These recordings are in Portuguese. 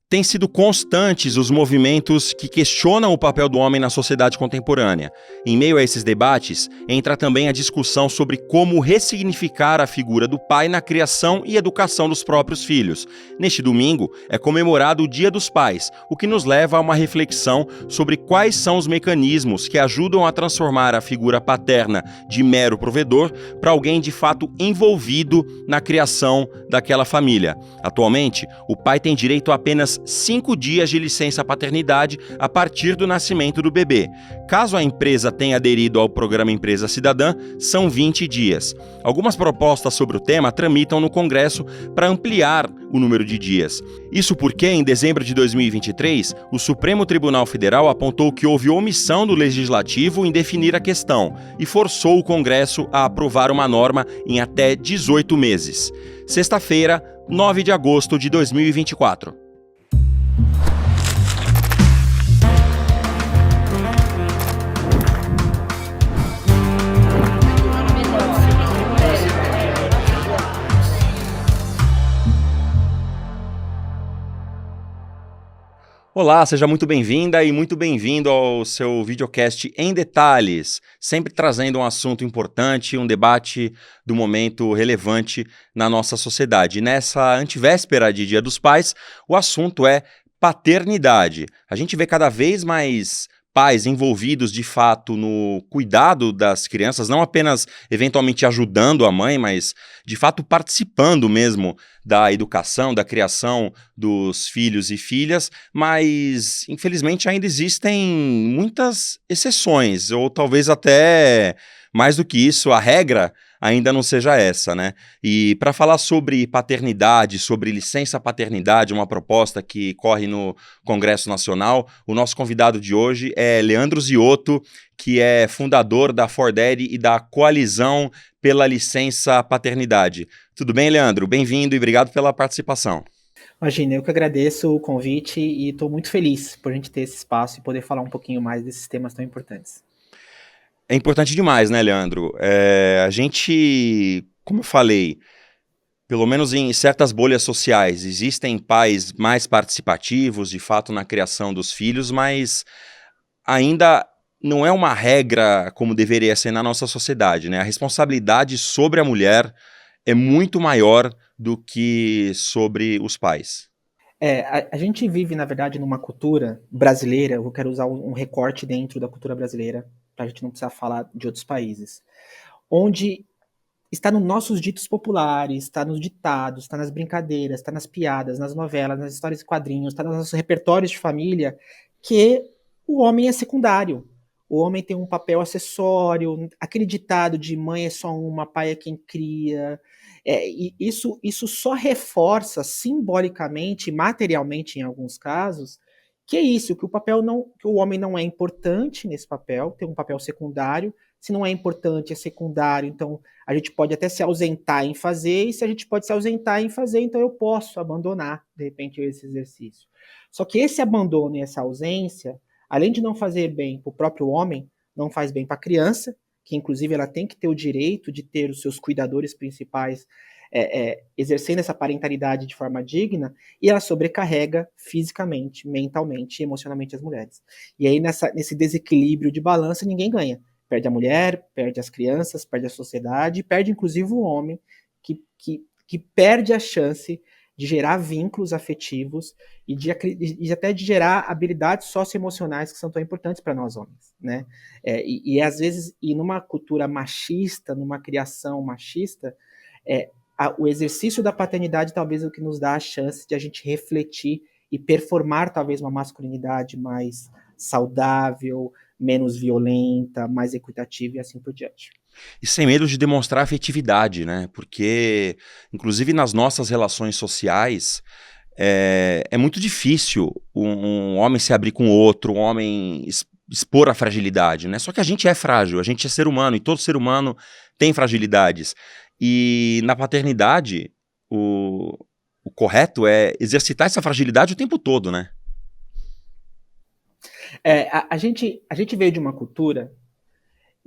Têm sido constantes os movimentos que questionam o papel do homem na sociedade contemporânea. Em meio a esses debates, entra também a discussão sobre como ressignificar a figura do pai na criação e educação dos próprios filhos. Neste domingo, é comemorado o Dia dos Pais, o que nos leva a uma reflexão sobre quais são os mecanismos que ajudam a transformar a figura paterna de mero provedor para alguém de fato envolvido na criação daquela família. Atualmente, o pai tem direito a apenas 5 dias de licença paternidade a partir do nascimento do bebê. Caso a empresa tenha aderido ao programa Empresa Cidadã, são 20 dias. Algumas propostas sobre o tema tramitam no Congresso para ampliar o número de dias. Isso porque, em dezembro de 2023, o Supremo Tribunal Federal apontou que houve omissão do Legislativo em definir a questão e forçou o Congresso a aprovar uma norma em até 18 meses. Sexta-feira, 9 de agosto de 2024. Olá, seja muito bem-vinda e muito bem-vindo ao seu videocast Em Detalhes, sempre trazendo um assunto importante, um debate do momento relevante na nossa sociedade. Nessa antivéspera de Dia dos Pais, o assunto é paternidade. A gente vê cada vez mais pais envolvidos de fato no cuidado das crianças, não apenas eventualmente ajudando a mãe, mas de fato participando mesmo da educação, da criação dos filhos e filhas, mas infelizmente ainda existem muitas exceções, ou talvez até mais do que isso, a regra ainda não seja essa, né? E para falar sobre paternidade, sobre licença paternidade, uma proposta que corre no Congresso Nacional, o nosso convidado de hoje é Leandro Ziotto, que é fundador da For Daddy e da Coalizão pela Licença Paternidade. Tudo bem, Leandro? Bem-vindo e obrigado pela participação. Imagina, eu que agradeço o convite e estou muito feliz por a gente ter esse espaço e poder falar um pouquinho mais desses temas tão importantes. É importante demais, né, Leandro? A gente, como eu falei, pelo menos em certas bolhas sociais, existem pais mais participativos, de fato, na criação dos filhos, mas ainda não é uma regra como deveria ser na nossa sociedade, né? A responsabilidade sobre a mulher é muito maior do que sobre os pais. A gente vive, na verdade, numa cultura brasileira, eu quero usar um recorte dentro da cultura brasileira, para a gente não precisar falar de outros países, onde está nos nossos ditos populares, está nos ditados, está nas brincadeiras, está nas piadas, nas novelas, nas histórias e quadrinhos, está nos nossos repertórios de família, que o homem é secundário. O homem tem um papel acessório, aquele ditado de mãe é só uma, pai é quem cria. E isso só reforça simbolicamente, materialmente em alguns casos, que é isso, que que o homem não é importante nesse papel, tem um papel secundário. Se não é importante, é secundário, então a gente pode até se ausentar em fazer, e se a gente pode se ausentar em fazer, então eu posso abandonar, de repente, esse exercício. Só que esse abandono e essa ausência, além de não fazer bem para o próprio homem, não faz bem para a criança, que inclusive ela tem que ter o direito de ter os seus cuidadores principais exercendo essa parentalidade de forma digna, e ela sobrecarrega fisicamente, mentalmente e emocionalmente as mulheres. E aí, nesse desequilíbrio de balança, ninguém ganha. Perde a mulher, perde as crianças, perde a sociedade, perde inclusive o homem, que perde a chance de gerar vínculos afetivos e até de gerar habilidades socioemocionais que são tão importantes para nós homens, né? Às vezes, numa cultura machista, numa criação machista, o exercício da paternidade talvez é o que nos dá a chance de a gente refletir e performar talvez uma masculinidade mais saudável, menos violenta, mais equitativa e assim por diante. E sem medo de demonstrar afetividade, né? Porque, inclusive nas nossas relações sociais, é muito difícil um homem se abrir com o outro, um homem expor a fragilidade, né? Só que a gente é frágil, a gente é ser humano e todo ser humano tem fragilidades. E na paternidade, o correto é exercitar essa fragilidade o tempo todo, né? A gente veio de uma cultura,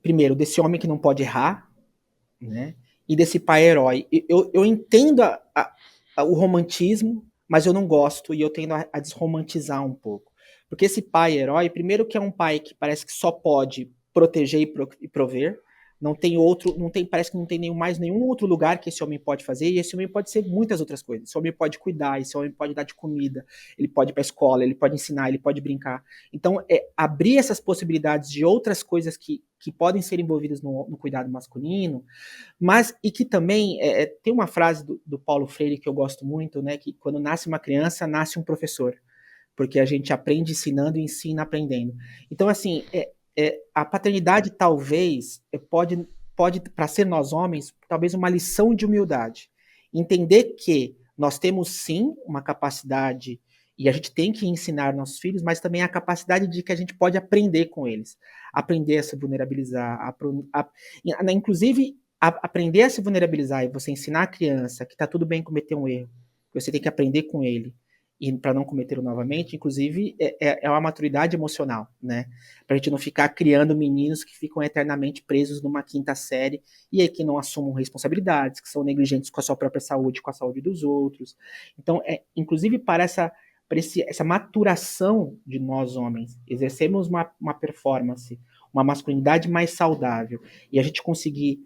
primeiro, desse homem que não pode errar, né? E desse pai herói. Eu entendo o romantismo, mas eu não gosto e eu tendo a desromantizar um pouco. Porque esse pai herói, primeiro que é um pai que parece que só pode proteger e prover, não tem outro, não tem, parece que não tem mais nenhum outro lugar que esse homem pode fazer, e esse homem pode ser muitas outras coisas. Esse homem pode cuidar, esse homem pode dar de comida, ele pode ir para a escola, ele pode ensinar, ele pode brincar. Então, abrir essas possibilidades de outras coisas que podem ser envolvidas no cuidado masculino, mas e que também tem uma frase do Paulo Freire que eu gosto muito, né? Que quando nasce uma criança, nasce um professor, porque a gente aprende ensinando e ensina aprendendo. Então, assim, a paternidade talvez pode para ser nós homens, talvez uma lição de humildade. Entender que nós temos sim uma capacidade e a gente tem que ensinar nossos filhos, mas também a capacidade de que a gente pode aprender com eles, aprender a se vulnerabilizar, inclusive aprender a se vulnerabilizar e você ensinar a criança que está tudo bem cometer um erro, que você tem que aprender com ele e para não cometê-lo novamente, inclusive é uma maturidade emocional, né? Para a gente não ficar criando meninos que ficam eternamente presos numa quinta série e aí que não assumam responsabilidades, que são negligentes com a sua própria saúde, com a saúde dos outros. Então, inclusive para essa maturação de nós homens, exercemos uma performance, uma masculinidade mais saudável e a gente conseguir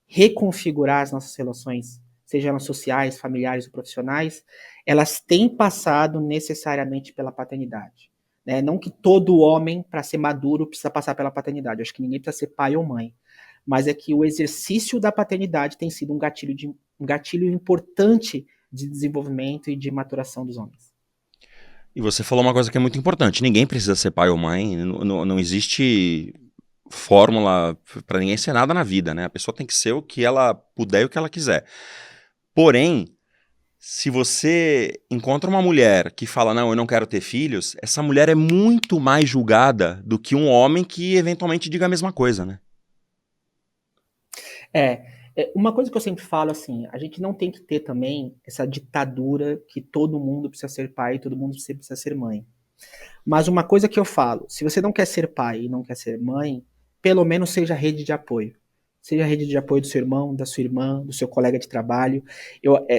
reconfigurar as nossas relações, sejam elas sociais, familiares ou profissionais, elas têm passado necessariamente pela paternidade. Né? Não que todo homem, para ser maduro, precisa passar pela paternidade. Eu acho que ninguém precisa ser pai ou mãe. Mas é que o exercício da paternidade tem sido um gatilho importante de desenvolvimento e de maturação dos homens. E você falou uma coisa que é muito importante. Ninguém precisa ser pai ou mãe. Não existe fórmula para ninguém ser nada na vida, né? A pessoa tem que ser o que ela puder e o que ela quiser. Porém, se você encontra uma mulher que fala, não, eu não quero ter filhos, essa mulher é muito mais julgada do que um homem que eventualmente diga a mesma coisa, né? Uma coisa que eu sempre falo assim, a gente não tem que ter também essa ditadura que todo mundo precisa ser pai, todo mundo precisa ser mãe. Mas uma coisa que eu falo, se você não quer ser pai e não quer ser mãe, pelo menos seja rede de apoio. Seja a rede de apoio do seu irmão, da sua irmã, do seu colega de trabalho.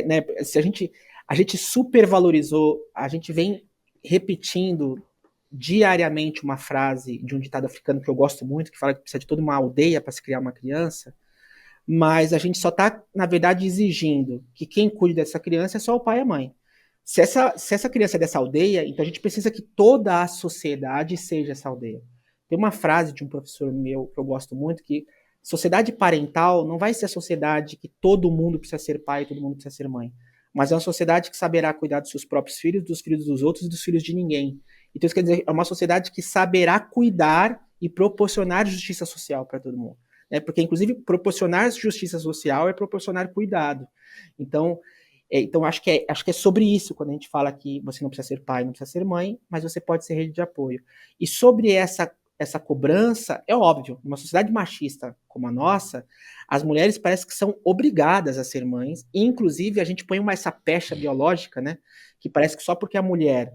Né, se a gente supervalorizou, a gente vem repetindo diariamente uma frase de um ditado africano que eu gosto muito, que fala que precisa de toda uma aldeia para se criar uma criança, mas a gente só está, na verdade, exigindo que quem cuide dessa criança é só o pai e a mãe. Se essa criança é dessa aldeia, então a gente precisa que toda a sociedade seja essa aldeia. Tem uma frase de um professor meu que eu gosto muito, que sociedade parental não vai ser a sociedade que todo mundo precisa ser pai, todo mundo precisa ser mãe, mas é uma sociedade que saberá cuidar dos seus próprios filhos, dos filhos dos outros e dos filhos de ninguém. Então isso quer dizer, é uma sociedade que saberá cuidar e proporcionar justiça social para todo mundo. Né? Porque, inclusive, proporcionar justiça social é proporcionar cuidado. Então acho que é sobre isso quando a gente fala que você não precisa ser pai, não precisa ser mãe, mas você pode ser rede de apoio. E sobre essa cobrança, é óbvio, numa sociedade machista como a nossa, as mulheres parece que são obrigadas a ser mães, e inclusive a gente põe essa pecha biológica, né, que parece que só porque a mulher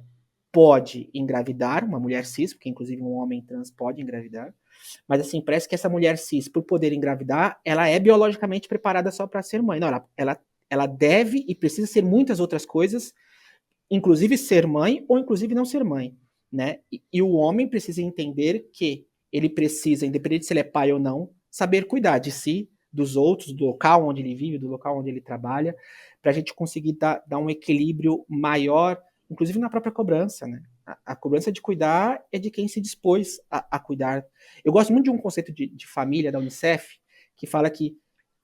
pode engravidar, uma mulher cis, porque inclusive um homem trans pode engravidar, mas assim, parece que essa mulher cis, por poder engravidar, ela é biologicamente preparada só para ser mãe. Não, ela deve e precisa ser muitas outras coisas, inclusive ser mãe ou inclusive não ser mãe, né? E o homem precisa entender que ele precisa, independente se ele é pai ou não, saber cuidar de si, dos outros, do local onde ele vive, do local onde ele trabalha, para a gente conseguir dar um equilíbrio maior, inclusive na própria cobrança, né? A cobrança de cuidar é de quem se dispôs a cuidar. Eu gosto muito de um conceito de família da Unicef, que fala que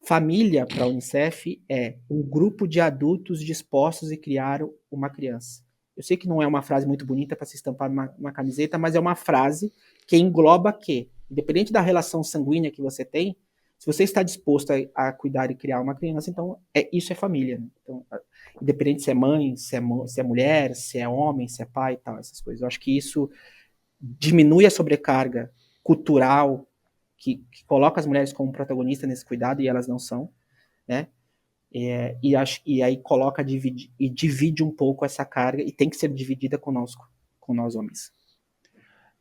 família para a Unicef é um grupo de adultos dispostos a criar uma criança. Eu sei que não é uma frase muito bonita para se estampar numa camiseta, mas é uma frase que engloba que, independente da relação sanguínea que você tem, se você está disposto a cuidar e criar uma criança, então isso é família. Né? Então, independente se é mãe, se é mulher, se é homem, se é pai e tal, essas coisas. Eu acho que isso diminui a sobrecarga cultural que coloca as mulheres como protagonistas nesse cuidado e elas não são, né? E aí coloca e divide um pouco essa carga e tem que ser dividida conosco, com nós homens.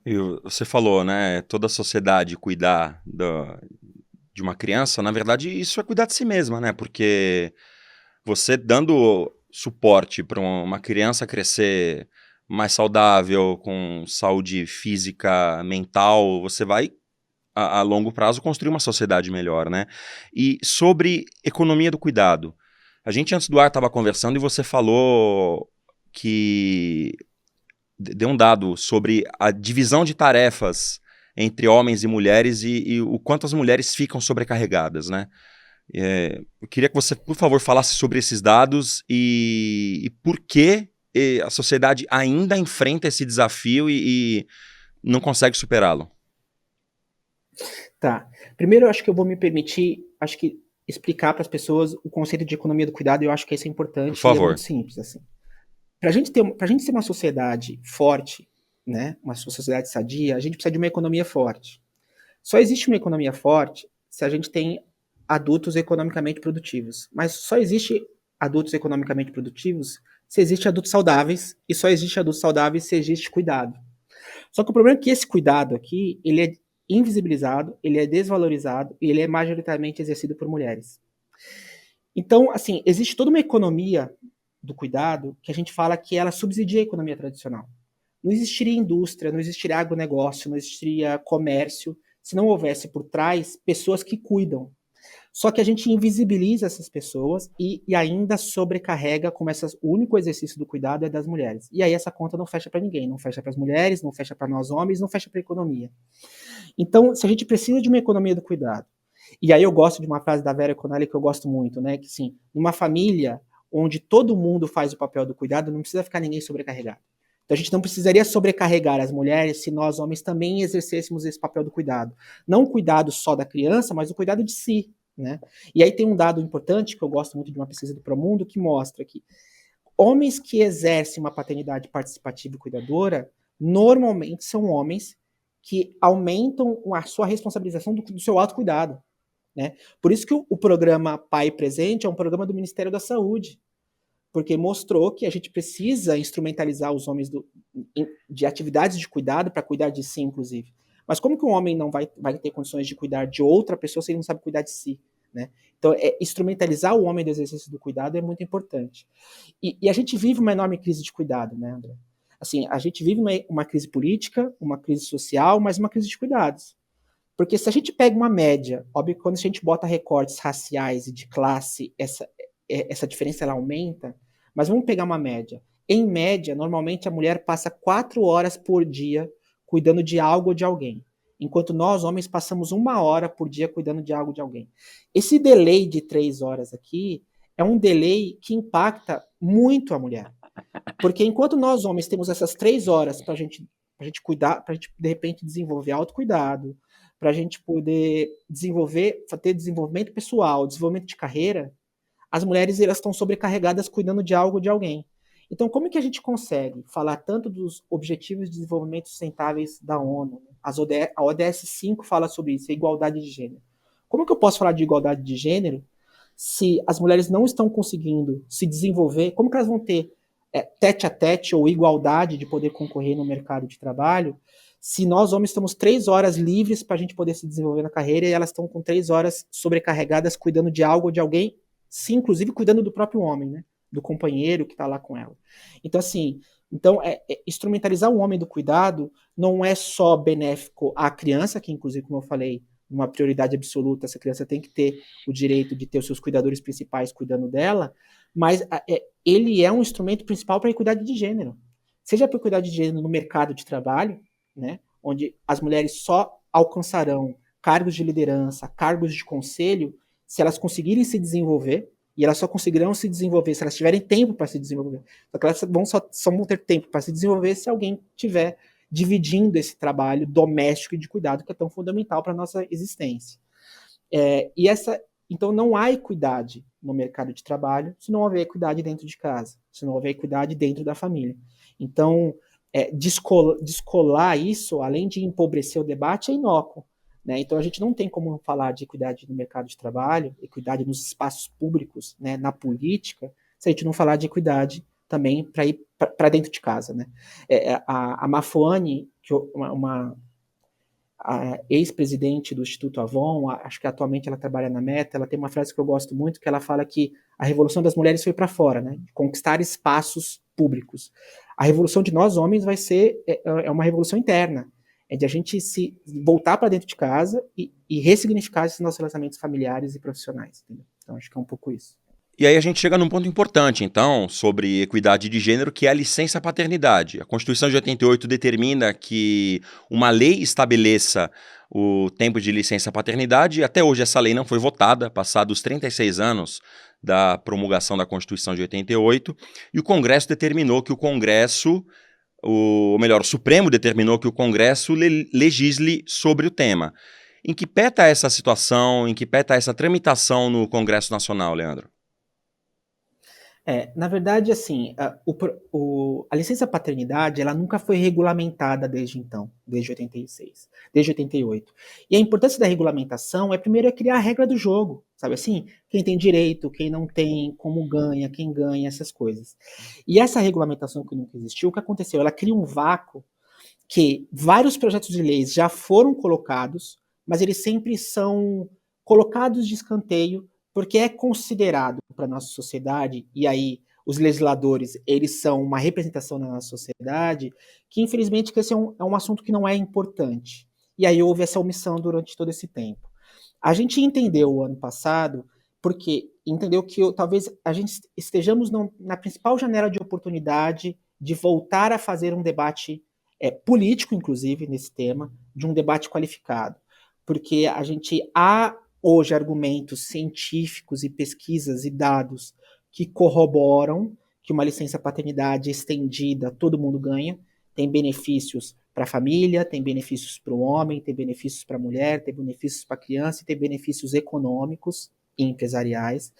E você falou, né? Toda a sociedade cuidar de uma criança, na verdade, isso é cuidar de si mesma, né? Porque você dando suporte para uma criança crescer mais saudável, com saúde física, mental, você vai, a longo prazo, construir uma sociedade melhor, né? E sobre economia do cuidado, a gente antes do ar estava conversando e você falou que deu um dado sobre a divisão de tarefas entre homens e mulheres e o quanto as mulheres ficam sobrecarregadas, né? Eu queria que você, por favor, falasse sobre esses dados e por que a sociedade ainda enfrenta esse desafio e não consegue superá-lo. Tá. Primeiro, eu acho que eu vou me permitir, acho que explicar para as pessoas o conceito de economia do cuidado, e eu acho que isso é Por importante e é muito favor. simples, assim. Pra gente ser uma sociedade forte, né, uma sociedade sadia, a gente precisa de uma economia forte. Só existe uma economia forte se a gente tem adultos economicamente produtivos. Mas só existe adultos economicamente produtivos se existe adultos saudáveis, e só existe adultos saudáveis se existe cuidado. Só que o problema é que esse cuidado aqui, ele é invisibilizado, ele é desvalorizado e ele é majoritariamente exercido por mulheres. Então, assim, existe toda uma economia do cuidado que a gente fala que ela subsidia a economia tradicional. Não existiria indústria, não existiria agronegócio, não existiria comércio se não houvesse por trás pessoas que cuidam. Só que a gente invisibiliza essas pessoas e ainda sobrecarrega como o único exercício do cuidado é das mulheres. E aí essa conta não fecha para ninguém, não fecha para as mulheres, não fecha para nós homens, não fecha para a economia. Então, se a gente precisa de uma economia do cuidado, e aí eu gosto de uma frase da Vera Conelli que eu gosto muito, né? Que assim, numa família onde todo mundo faz o papel do cuidado, não precisa ficar ninguém sobrecarregado. Então a gente não precisaria sobrecarregar as mulheres se nós homens também exercêssemos esse papel do cuidado. Não o cuidado só da criança, mas o cuidado de si, né? E aí tem um dado importante que eu gosto muito de uma pesquisa do Promundo que mostra que homens que exercem uma paternidade participativa e cuidadora normalmente são homens que aumentam a sua responsabilização do seu autocuidado. Né? Por isso que o programa Pai Presente é um programa do Ministério da Saúde, porque mostrou que a gente precisa instrumentalizar os homens de atividades de cuidado para cuidar de si, inclusive. Mas como que um homem não vai ter condições de cuidar de outra pessoa se ele não sabe cuidar de si? Né? Então, instrumentalizar o homem do exercício do cuidado é muito importante. E a gente vive uma enorme crise de cuidado, né, André? Assim, a gente vive uma crise política, uma crise social, mas uma crise de cuidados. Porque se a gente pega uma média, óbvio que quando a gente bota recortes raciais e de classe, essa diferença ela aumenta, mas vamos pegar uma média. Em média, normalmente a mulher passa 4 horas por dia cuidando de algo ou de alguém, enquanto nós, homens, passamos 1 hora por dia cuidando de algo ou de alguém. Esse delay de 3 horas aqui é um delay que impacta muito a mulher. Porque enquanto nós, homens, temos essas 3 horas para a gente cuidar, para a gente, de repente, desenvolver autocuidado, para a gente poder ter desenvolvimento pessoal, desenvolvimento de carreira, as mulheres elas estão sobrecarregadas cuidando de algo ou de alguém. Então, como é que a gente consegue falar tanto dos Objetivos de Desenvolvimento Sustentáveis da ONU? A ODS 5 fala sobre isso, a igualdade de gênero. Como que eu posso falar de igualdade de gênero se as mulheres não estão conseguindo se desenvolver? Como que elas vão ter tete a tete ou igualdade de poder concorrer no mercado de trabalho se nós homens estamos 3 horas livres para a gente poder se desenvolver na carreira e elas estão com 3 horas sobrecarregadas cuidando de algo ou de alguém, sim, inclusive cuidando do próprio homem, né? Do companheiro que está lá com ela. Então, assim, instrumentalizar o homem do cuidado não é só benéfico à criança, que inclusive, como eu falei, uma prioridade absoluta, essa criança tem que ter o direito de ter os seus cuidadores principais cuidando dela, mas ele é um instrumento principal para a equidade de gênero. Seja para a equidade de gênero no mercado de trabalho, né, onde as mulheres só alcançarão cargos de liderança, cargos de conselho, se elas conseguirem se desenvolver, e elas só conseguirão se desenvolver se elas tiverem tempo para se desenvolver. Só que elas só vão ter tempo para se desenvolver se alguém tiver dividindo esse trabalho doméstico e de cuidado que é tão fundamental para a nossa existência. Então não há equidade no mercado de trabalho se não houver equidade dentro de casa, se não houver equidade dentro da família. Então, descolar isso, além de empobrecer o debate, é inócuo. Né? Então a gente não tem como falar de equidade no mercado de trabalho, equidade nos espaços públicos, né, na política, se a gente não falar de equidade também para ir para dentro de casa. Né? A Mafuane, a ex-presidente do Instituto Avon, acho que atualmente ela trabalha na Meta, ela tem uma frase que eu gosto muito, que ela fala que a revolução das mulheres foi para fora, né? Conquistar espaços públicos. A revolução de nós homens vai ser uma revolução interna, é de a gente se voltar para dentro de casa e ressignificar esses nossos relacionamentos familiares e profissionais. Entendeu? Então acho que é um pouco isso. E aí a gente chega num ponto importante, então, sobre equidade de gênero, que é a licença paternidade. A Constituição de 88 determina que uma lei estabeleça o tempo de licença paternidade, e até hoje essa lei não foi votada, passados 36 anos da promulgação da Constituição de 88, e o Congresso determinou que o Congresso, ou melhor, o Supremo determinou que o Congresso legisle sobre o tema. Em que pé está essa situação, em que pé está essa tramitação no Congresso Nacional, Leandro? Na verdade, assim, a licença paternidade, ela nunca foi regulamentada desde então, desde 86, desde 88. E a importância da regulamentação primeiro, criar a regra do jogo, sabe assim? Quem tem direito, quem não tem, como ganha, quem ganha, essas coisas. E essa regulamentação que nunca existiu, o que aconteceu? Ela cria um vácuo que vários projetos de leis já foram colocados, mas eles sempre são colocados de escanteio porque é considerado para a nossa sociedade, e aí os legisladores, eles são uma representação da nossa sociedade, que infelizmente que esse é um assunto que não é importante. E aí houve essa omissão durante todo esse tempo. A gente entendeu o ano passado, porque entendeu que talvez a gente estejamos na principal janela de oportunidade de voltar a fazer um debate político, inclusive, nesse tema, de um debate qualificado. Porque a gente há hoje argumentos científicos e pesquisas e dados que corroboram que uma licença paternidade estendida todo mundo ganha, tem benefícios para a família, tem benefícios para o homem, tem benefícios para a mulher, tem benefícios para a criança e tem benefícios econômicos e empresariais.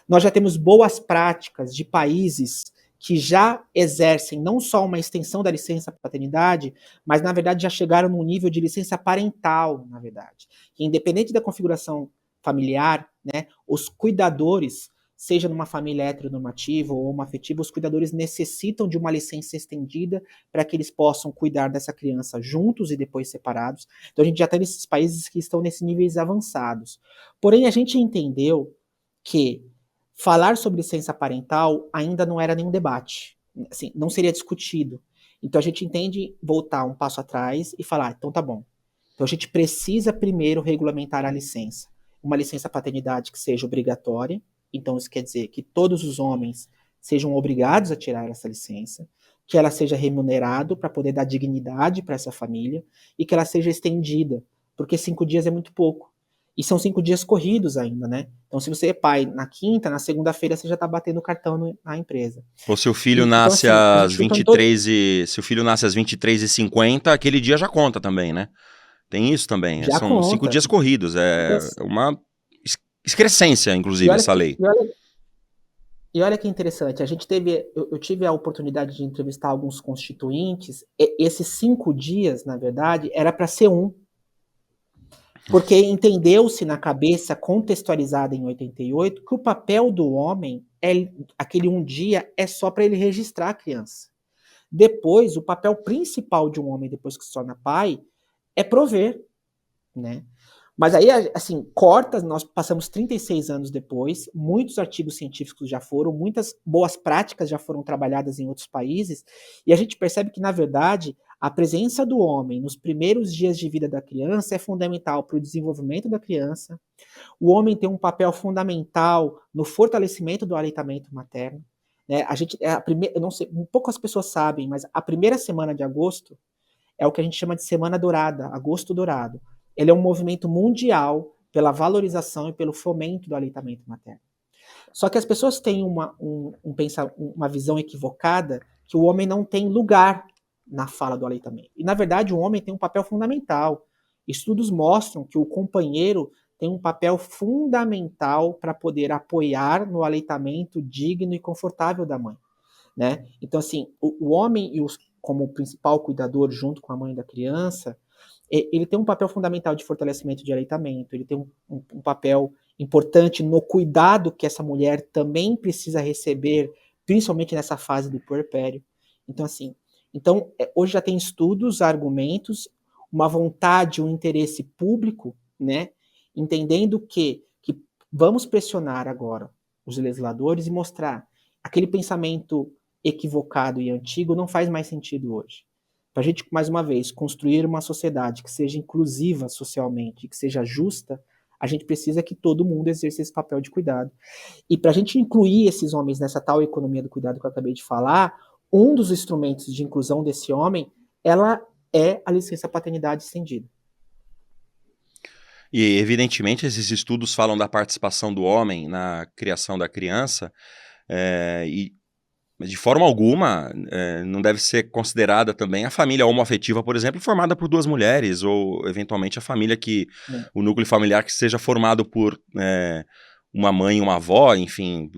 Nós já temos boas práticas de países que já exercem não só uma extensão da licença paternidade, mas na verdade já chegaram num nível de licença parental, na verdade. Que, independente da configuração familiar, né, os cuidadores, seja numa família heteronormativa ou uma afetiva, os cuidadores necessitam de uma licença estendida para que eles possam cuidar dessa criança juntos e depois separados. Então a gente já tem esses países que estão nesses níveis avançados. Porém, a gente entendeu que falar sobre licença parental ainda não era nenhum debate, assim, não seria discutido. Então a gente entende voltar um passo atrás e falar, então tá bom. Então a gente precisa primeiro regulamentar a licença. Uma licença paternidade que seja obrigatória, então isso quer dizer que todos os homens sejam obrigados a tirar essa licença, que ela seja remunerada para poder dar dignidade para essa família e que ela seja estendida, porque 5 dias é muito pouco. E são 5 dias corridos ainda, né? Então, se você é pai na quinta, na segunda-feira você já está batendo o cartão na empresa. Ou se o filho Então, nasce assim, a às gente ficou em todo... 23 e se o filho nasce às 23h50, aquele dia já conta também, né? Tem isso também. Já São 5 conta. dias corridos. Então, É uma excrescência, e inclusive, olha essa que, lei. e olha que interessante, eu tive a oportunidade de entrevistar alguns constituintes, e esses 5 dias, na verdade, era para ser um. Porque entendeu-se na cabeça contextualizada em 88 que o papel do homem, aquele um dia, é só para ele registrar a criança. Depois, o papel principal de um homem, depois que se torna pai, é prover, né? Mas aí, assim, nós passamos 36 anos depois, muitos artigos científicos já foram, muitas boas práticas já foram trabalhadas em outros países, e a gente percebe que, na verdade, a presença do homem nos primeiros dias de vida da criança é fundamental para o desenvolvimento da criança. O homem tem um papel fundamental no fortalecimento do aleitamento materno. Né? Eu não sei, poucas pessoas sabem, mas a primeira semana de agosto é o que a gente chama de Semana Dourada, Agosto Dourado. Ele é um movimento mundial pela valorização e pelo fomento do aleitamento materno. Só que as pessoas têm uma visão equivocada que o homem não tem lugar na fala do aleitamento. E, na verdade, o homem tem um papel fundamental. Estudos mostram que o companheiro tem um papel fundamental para poder apoiar no aleitamento digno e confortável da mãe. Né? Então, assim, o homem, como principal cuidador junto com a mãe da criança, ele tem um papel fundamental de fortalecimento de aleitamento, ele tem um papel importante no cuidado que essa mulher também precisa receber, principalmente nessa fase do puerpério. Então, assim, hoje já tem estudos, argumentos, uma vontade, um interesse público, né, entendendo que vamos pressionar agora os legisladores e mostrar aquele pensamento equivocado e antigo não faz mais sentido hoje. Para a gente, mais uma vez, construir uma sociedade que seja inclusiva socialmente, que seja justa, a gente precisa que todo mundo exerça esse papel de cuidado. E para a gente incluir esses homens nessa tal economia do cuidado que eu acabei de falar, um dos instrumentos de inclusão desse homem, ela é a licença paternidade estendida. E, evidentemente, esses estudos falam da participação do homem na criação da criança, mas de forma alguma não deve ser considerada também a família homoafetiva, por exemplo, formada por duas mulheres, ou eventualmente a família o núcleo familiar que seja formado por uma mãe e uma avó, enfim,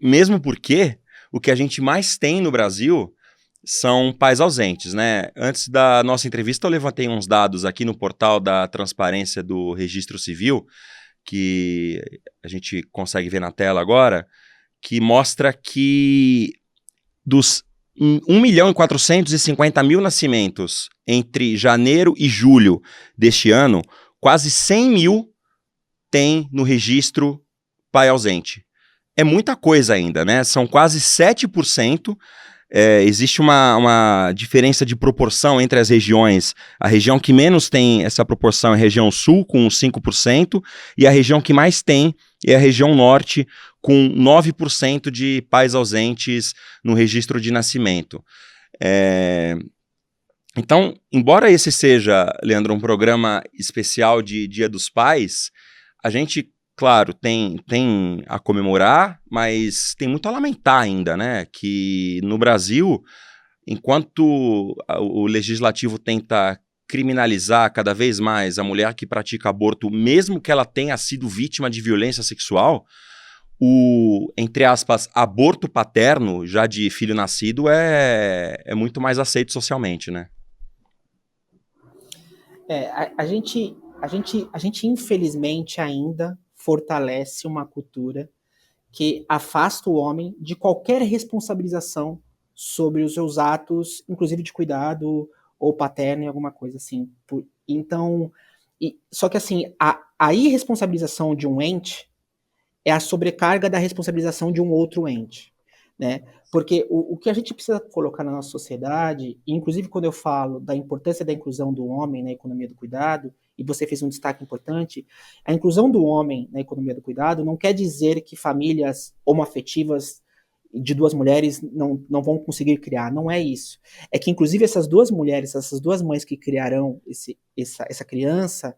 mesmo porque o que a gente mais tem no Brasil são pais ausentes, né? Antes da nossa entrevista eu levantei uns dados aqui no portal da transparência do Registro Civil, que a gente consegue ver na tela agora, que mostra que dos 1.450.000 nascimentos entre janeiro e julho deste ano, quase 100 mil tem no registro pai ausente. É muita coisa ainda, né? São quase 7%. Existe uma diferença de proporção entre as regiões. A região que menos tem essa proporção é a região sul, com 5%, e a região que mais tem é a região norte, com 9% de pais ausentes no registro de nascimento. Então, embora esse seja, Leandro, um programa especial de Dia dos Pais, a gente, claro, tem a comemorar, mas tem muito a lamentar ainda, né? Que no Brasil, enquanto o legislativo tenta criminalizar cada vez mais a mulher que pratica aborto, mesmo que ela tenha sido vítima de violência sexual, o, entre aspas, aborto paterno, já de filho nascido, é muito mais aceito socialmente, né? A gente infelizmente ainda fortalece uma cultura que afasta o homem de qualquer responsabilização sobre os seus atos, inclusive de cuidado ou paterno, alguma coisa assim. Então, só que assim, a irresponsabilização de um ente é a sobrecarga da responsabilização de um outro ente, né? Porque o que a gente precisa colocar na nossa sociedade, e inclusive quando eu falo da importância da inclusão do homem na economia do cuidado, e você fez um destaque importante, a inclusão do homem na economia do cuidado não quer dizer que famílias homoafetivas de duas mulheres não vão conseguir criar, não é isso. É que inclusive essas duas mulheres, essas duas mães que criarão essa criança,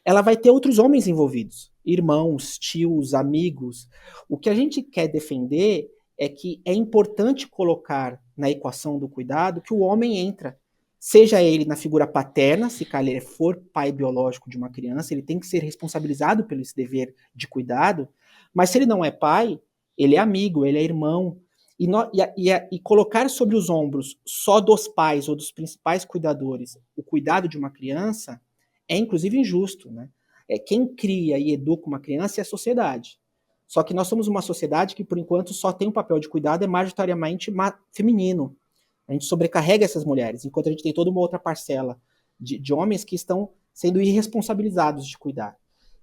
ela vai ter outros homens envolvidos, irmãos, tios, amigos. O que a gente quer defender é que é importante colocar na equação do cuidado que o homem entra, seja ele na figura paterna, se ele for pai biológico de uma criança, ele tem que ser responsabilizado pelo esse dever de cuidado, mas se ele não é pai, ele é amigo, ele é irmão, e colocar sobre os ombros só dos pais ou dos principais cuidadores o cuidado de uma criança é inclusive injusto, né? Quem cria e educa uma criança é a sociedade. Só que nós somos uma sociedade que, por enquanto, só tem um papel de cuidado, é majoritariamente feminino. A gente sobrecarrega essas mulheres, enquanto a gente tem toda uma outra parcela de homens que estão sendo irresponsabilizados de cuidar.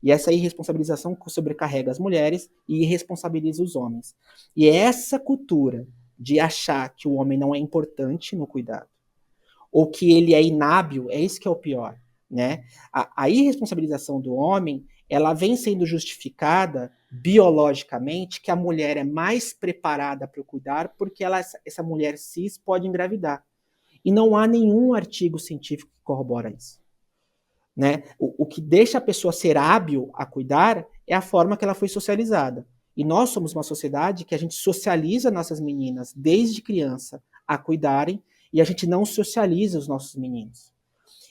E essa irresponsabilização sobrecarrega as mulheres e irresponsabiliza os homens. E é essa cultura de achar que o homem não é importante no cuidado, ou que ele é inábil, é isso que é o pior, né? A irresponsabilização do homem, ela vem sendo justificada biologicamente que a mulher é mais preparada para o cuidar porque essa mulher cis pode engravidar. E não há nenhum artigo científico que corrobora isso. Né? O que deixa a pessoa ser hábil a cuidar é a forma que ela foi socializada. E nós somos uma sociedade que a gente socializa nossas meninas desde criança a cuidarem e a gente não socializa os nossos meninos.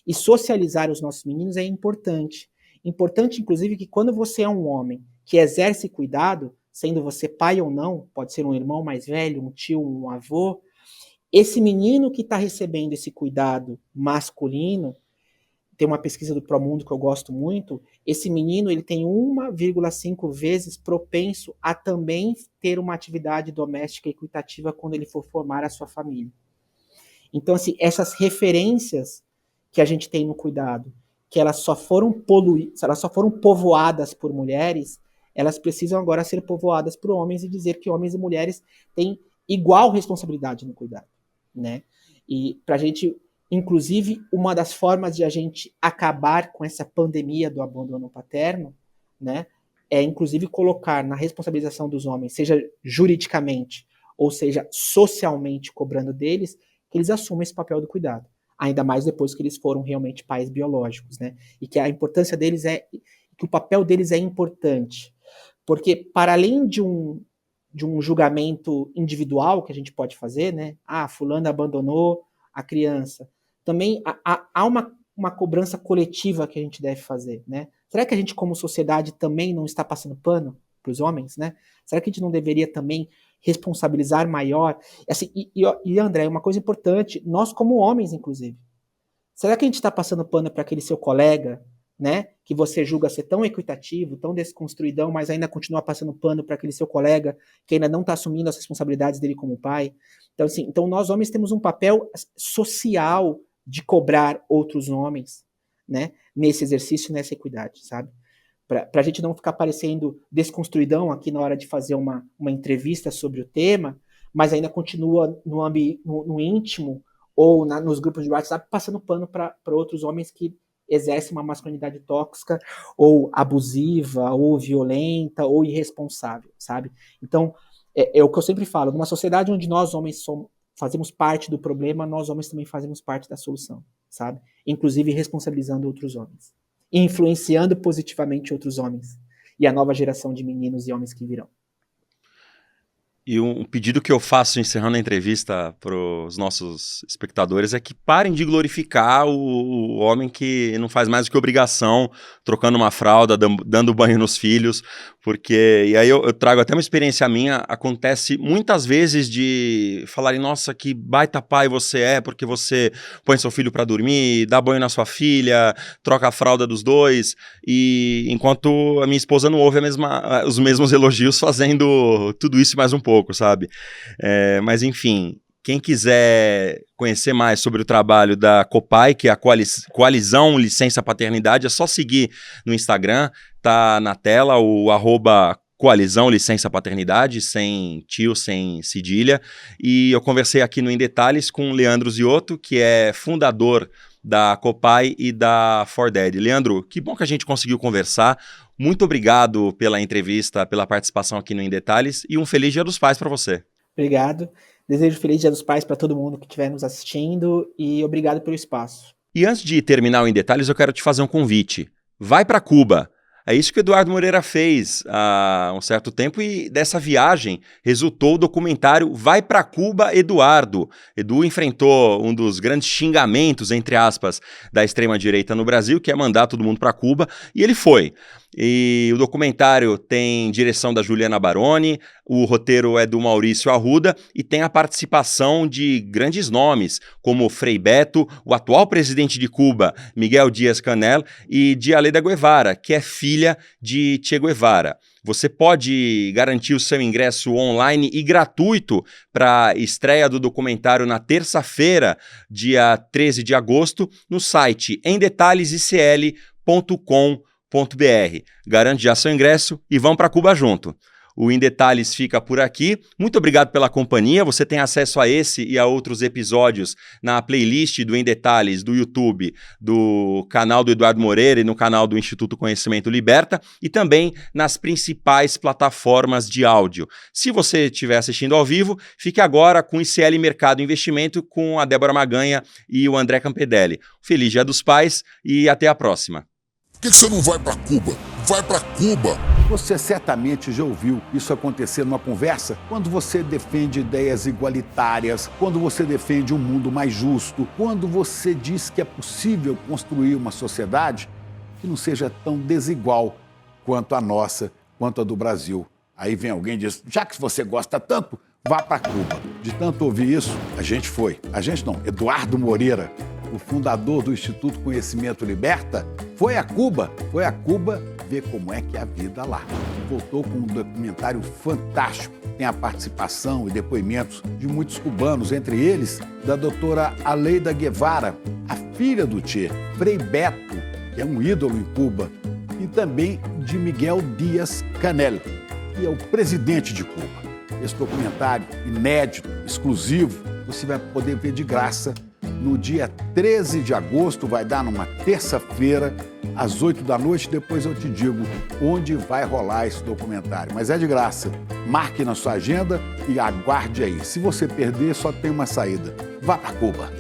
E socializar os nossos meninos é importante. Importante, inclusive, que quando você é um homem que exerce cuidado, sendo você pai ou não, pode ser um irmão mais velho, um tio, um avô, esse menino que está recebendo esse cuidado masculino, tem uma pesquisa do Promundo que eu gosto muito, esse menino ele tem 1,5 vezes propenso a também ter uma atividade doméstica equitativa quando ele for formar a sua família. Então, assim, essas referências que a gente tem no cuidado, que elas só foram povoadas por mulheres, elas precisam agora ser povoadas por homens e dizer que homens e mulheres têm igual responsabilidade no cuidado, né? E pra gente, inclusive, uma das formas de a gente acabar com essa pandemia do abandono paterno, né, é inclusive colocar na responsabilização dos homens, seja juridicamente ou seja socialmente cobrando deles, que eles assumam esse papel do cuidado. Ainda mais depois que eles foram realmente pais biológicos, né? E que a importância deles que o papel deles é importante. Porque, para além de um julgamento individual que a gente pode fazer, né? Ah, fulano abandonou a criança. Também há uma cobrança coletiva que a gente deve fazer, né? Será que a gente, como sociedade, também não está passando pano para os homens, né? Será que a gente não deveria também responsabilizar maior? Assim, e André, uma coisa importante, nós como homens, inclusive. Será que a gente está passando pano para aquele seu colega, né, que você julga ser tão equitativo, tão desconstruidão, mas ainda continua passando pano para aquele seu colega que ainda não está assumindo as responsabilidades dele como pai? Então, assim, então nós homens temos um papel social de cobrar outros homens, né, nesse exercício, nessa equidade, sabe? Para a gente não ficar parecendo desconstruidão aqui na hora de fazer uma entrevista sobre o tema, mas ainda continua no íntimo ou nos grupos de WhatsApp passando pano para outros homens que exercem uma masculinidade tóxica ou abusiva, ou violenta, ou irresponsável, sabe? Então, é o que eu sempre falo, numa sociedade onde nós homens fazemos parte do problema, nós homens também fazemos parte da solução, sabe? Inclusive responsabilizando outros homens, influenciando positivamente outros homens e a nova geração de meninos e homens que virão. E um pedido que eu faço encerrando a entrevista para os nossos espectadores é que parem de glorificar o homem que não faz mais do que obrigação, trocando uma fralda, dando banho nos filhos, porque, e aí eu trago até uma experiência minha, acontece muitas vezes de falarem, nossa, que baita pai você é, porque você põe seu filho para dormir, dá banho na sua filha, troca a fralda dos dois, e enquanto a minha esposa não ouve os mesmos elogios fazendo tudo isso e mais um pouco, sabe? Mas enfim, quem quiser conhecer mais sobre o trabalho da COPAI, que é a Coalizão Licença Paternidade, é só seguir no Instagram, tá na tela o @Coalizão Licença Paternidade, sem tio, sem cedilha, e eu conversei aqui no Em Detalhes com o Leandro Ziotto, que é fundador da COPAI e da For Dad. Leandro, que bom que a gente conseguiu conversar. Muito obrigado pela entrevista, pela participação aqui no Em Detalhes e um feliz Dia dos Pais para você. Obrigado. Desejo feliz Dia dos Pais para todo mundo que estiver nos assistindo e obrigado pelo espaço. E antes de terminar o Em Detalhes, eu quero te fazer um convite. Vai para Cuba. É isso que o Eduardo Moreira fez há um certo tempo e dessa viagem resultou o documentário Vai pra Cuba, Eduardo. Edu enfrentou um dos grandes xingamentos, entre aspas, da extrema-direita no Brasil, que é mandar todo mundo pra Cuba, e ele foi. E o documentário tem direção da Juliana Baroni, o roteiro é do Maurício Arruda e tem a participação de grandes nomes, como Frei Beto, o atual presidente de Cuba, Miguel Díaz-Canel, e de Aleida Guevara, que é filha de Che Guevara. Você pode garantir o seu ingresso online e gratuito para a estreia do documentário na terça-feira, dia 13 de agosto, no site emdetalhesicl.com.br. Garante já seu ingresso e vão para Cuba junto. O Em Detalhes fica por aqui. Muito obrigado pela companhia. Você tem acesso a esse e a outros episódios na playlist do Em Detalhes do YouTube, do canal do Eduardo Moreira e no canal do Instituto Conhecimento Liberta e também nas principais plataformas de áudio. Se você estiver assistindo ao vivo, fique agora com o ICL Mercado Investimento com a Débora Maganha e o André Campedelli. Feliz Dia dos Pais e até a próxima. Por que você não vai para Cuba? Vai para Cuba! Você certamente já ouviu isso acontecer numa conversa quando você defende ideias igualitárias, quando você defende um mundo mais justo, quando você diz que é possível construir uma sociedade que não seja tão desigual quanto a nossa, quanto a do Brasil. Aí vem alguém e diz, já que você gosta tanto, vá para Cuba. De tanto ouvir isso, a gente foi. A gente não, Eduardo Moreira, o fundador do Instituto Conhecimento Liberta, foi a Cuba ver como é que é a vida lá. Voltou com um documentário fantástico. Tem a participação e depoimentos de muitos cubanos, entre eles da doutora Aleida Guevara, a filha do Che, Frei Beto, que é um ídolo em Cuba, e também de Miguel Díaz-Canel, que é o presidente de Cuba. Esse documentário inédito, exclusivo, você vai poder ver de graça no dia 13 de agosto, vai dar numa terça-feira, às 8 da noite. Depois eu te digo onde vai rolar esse documentário. Mas é de graça. Marque na sua agenda e aguarde aí. Se você perder, só tem uma saída. Vá para Cuba.